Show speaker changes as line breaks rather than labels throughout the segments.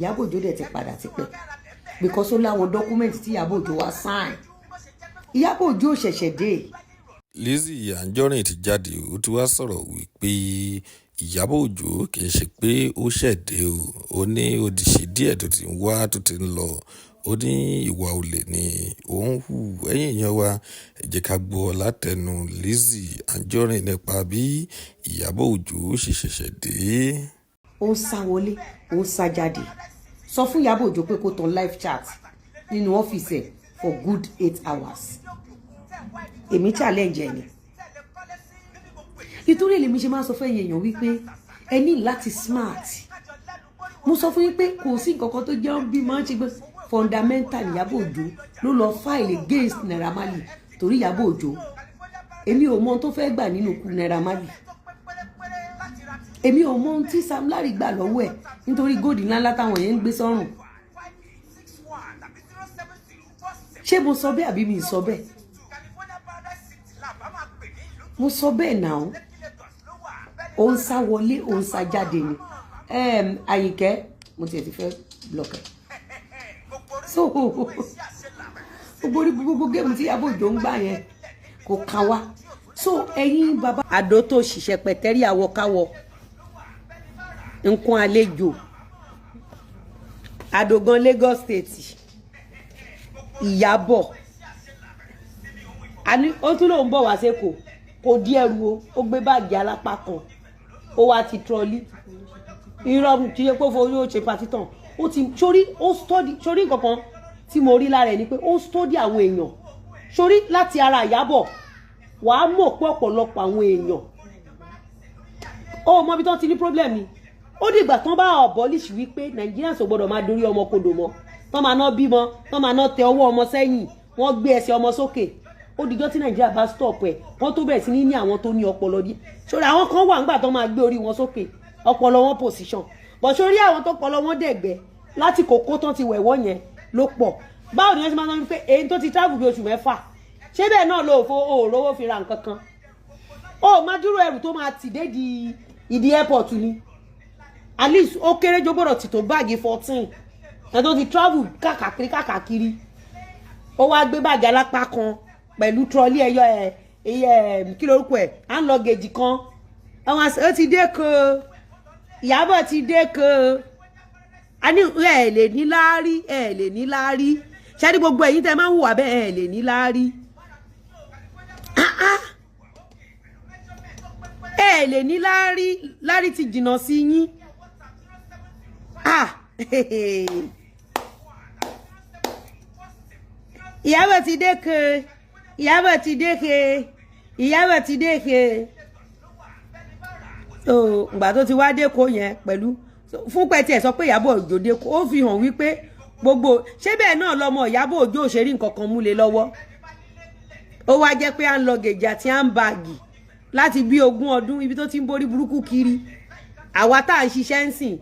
Ìyábọ̀ Òjó dẹ̀ ti padà tipẹ́ because ó láwọn document tí Ìyábọ̀ Òjó wá sign. Ìyábọ̀ Òjó ṣẹ̀ṣẹ̀ dé.
Lizzy Anjorin ti jáde ó ti wá sọ̀rọ̀ wípé Ìyábọ̀ Òjó kì í ṣe pé ó ṣẹ̀dé o, ó ní òdìṣe díẹ̀ tó ti ń wá tó ti ń lọ, ó ní ìwà olè ni òun hù. Ẹ̀yin èèyàn wa, ẹ jẹ́ ká gbọ́ látẹnu Lizzy Anjorin nípa bí Ìyábọ̀ Òjó ṣe ṣẹ̀ṣẹ̀ dé.
Ó ń sá wọlé, ó ń sá jáde. Sọ fún Ìyábọ̀ Òjó pé kó tan live chat nínú ọ́fíìsì ẹ̀ for good 8 hours. Èmi challenge ẹ̀ ni. Nítorí èlé mi ṣe máa sọ fún ẹ̀yin èèyàn wípé ẹ ní láti smart. Mo sọ fún yín pé kò sí nǹkan kan tó jẹ́ bí máa ń ṣe gbé fundamental Ìyábọ̀ Òjó ló lọ file against Naira Marley torí Ìyábọ̀ Òjó. Èmi ò mọ ohun tó fẹ́ gbà nínú ikú Naira Marley. Èmi ò mọ ohun tí Sam Larry gbà lọ́wọ́ ẹ̀ nítorí góòdì ńláńlá táwọn yẹn ń gbé sọ́rùn. Ṣé mo sọ bẹ́ẹ̀ àbí mi ì sọ bẹ́ẹ̀? Mo sọ bẹ́ẹ̀ náà. Ó ń sá wọlé, ó ń sá jáde ni. Àyìnkẹ́, mo tiẹ̀ ti fẹ́ blọ̀kẹ̀. So gbogbo géèmù tí Ìyábọ̀ Òjó ń gbà yẹn kò kàn wá. So ẹ̀yin bàbá àdó tó ṣiṣẹ́ pẹ̀tẹ́rì àwọ̀káwọ̀ nǹkan àlejò àdògan Lagos State Ìyábọ̀ ó tún lòun bọ̀ wá sẹ́kọ̀ọ́ kò dí ẹrù o, ó gbé báàgì alápá kan ó wá ti trọ́lí irọ́ tí yẹ pé fún yóò ṣe pàtí tán ó ti sórí nǹkan kan tí mo rí lára ẹ̀ ni pé ó study àwọn èèyàn sórí láti ara Ìyábọ̀ wàá mọ̀ pé ọ̀pọ̀lọpọ̀ àwọn èèyàn ó mọ ibi tán ti ní problem ni ó dìgbà tán bá abolish wípé Nigerians ò gbọdọ̀ máa dorí ọmọ kodò mọ́ tán máa ná bímọ tán máa ná tẹ ọwọ́ ọmọ sẹ́yìn wọ́n gbé ẹsẹ̀ ọmọ sókè ó dìjọ́ tí Nàìjíríà bá stop ẹ̀ wọ́n tó bẹ̀rẹ̀ sí ní àwọn tó ní ọpọlọ díẹ̀ sórí àwọn kan wà ńgbà tán máa gbé orí wọn sókè ọpọlọ wọn position but sórí àwọn tó pọlọ wọn dẹ̀gbẹ́ láti kókó tán ti wẹ̀wọ́ yẹn ló pọ̀ báwo ni wọ́n ti máa ń pé èyí tó ti travel bí oṣù mẹ́fà ṣé bẹ́ẹ̀ náà ló fo òòrówó fi ra nǹkan kan ó máa dúró ẹrù tó máa tì dé ìdí airport ni at least ó kéré jọ gbọ́dọ̀ tì tó báàgì 14 ẹ̀ tó ti travel káàkiri ó wá gbé báàgì alápá kan pẹ̀lú trọ́lí ẹyọ kí lórúkọ ẹ̀ hand luggage kan àwọn ó ti dé ko Ìyábọ̀ ti dé ko a ní ẹ̀ lè ní láárí ṣé ní gbogbo ẹ̀yin tẹ́ máa ń hùwà bẹ́ẹ̀ ẹ̀ lè ní láárí ẹ̀ lè ní láárí ti jìnnà sí yín Ìyábọ̀ ti dé ko Ìyábọ̀ ti dé ko so ìgbà tó ti wá dé ko yẹn pẹ̀lú fún pẹ̀tì ẹ̀ sọ pé Ìyábọ̀ Òjó dé ko ó fi hàn wípé gbogbo ṣé bẹ́ẹ̀ náà lọmọ Ìyábọ̀ Òjó òṣèré nǹkan kan múlẹ̀ lọ́wọ́ ó wá jẹ́ pé hand luggage àti handbag láti bí 20 ọdún ibi tó ti ń borí burúkú kiri àwa tá à ń ṣiṣẹ́ ń sìn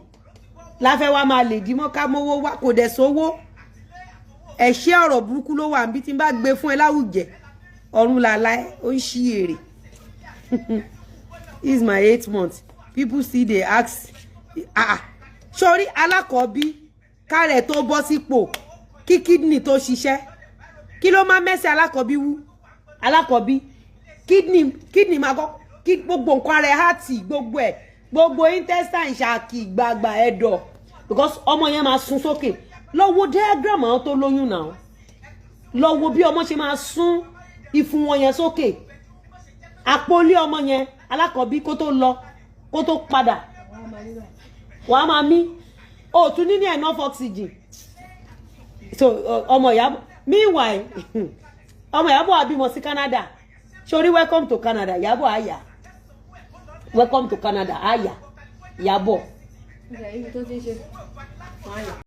láfẹ́ wá máa lè dímọ́ ká mówó wá kò dẹ̀ sówó ẹ̀ṣẹ́ ọ̀rọ̀ burúkú ló wà níbi tí n bá gbé fún ẹ láwùjẹ ọ̀run làlá ẹ ó ń ṣí èrè this is my 8th month people still dey ask sórí alákọ̀ọ́bí kárẹ̀ tó bọ́ sípò kí kidney tó ṣiṣẹ́ kí ló máa mẹ́sẹ̀ alákọ̀ọ́bí wú alákọ̀ọ́bí kidney máa kọ́ kí gbogbo nǹkan rẹ̀ heart gbogbo intestine ṣàkì gbàgbà ẹ̀dọ̀ because ọmọ yẹn máa sún sókè lọ wo diagram àwọn tó lóyún náà lọ wo bí ọmọ ṣe máa sún ìfun wọn yẹn sókè àpòlí ọmọ yẹn alákọ̀ọ́bí kó tó lọ kó tó padà wàá máa mí ó tún ní enough oxygen so ọmọ Ìyábọ̀ meanwhile ọmọ Ìyábọ̀ á bímọ sí Canada sori welcome to Canada Ìyábọ̀ àyà welcome to Canada àyà Ìyábọ̀.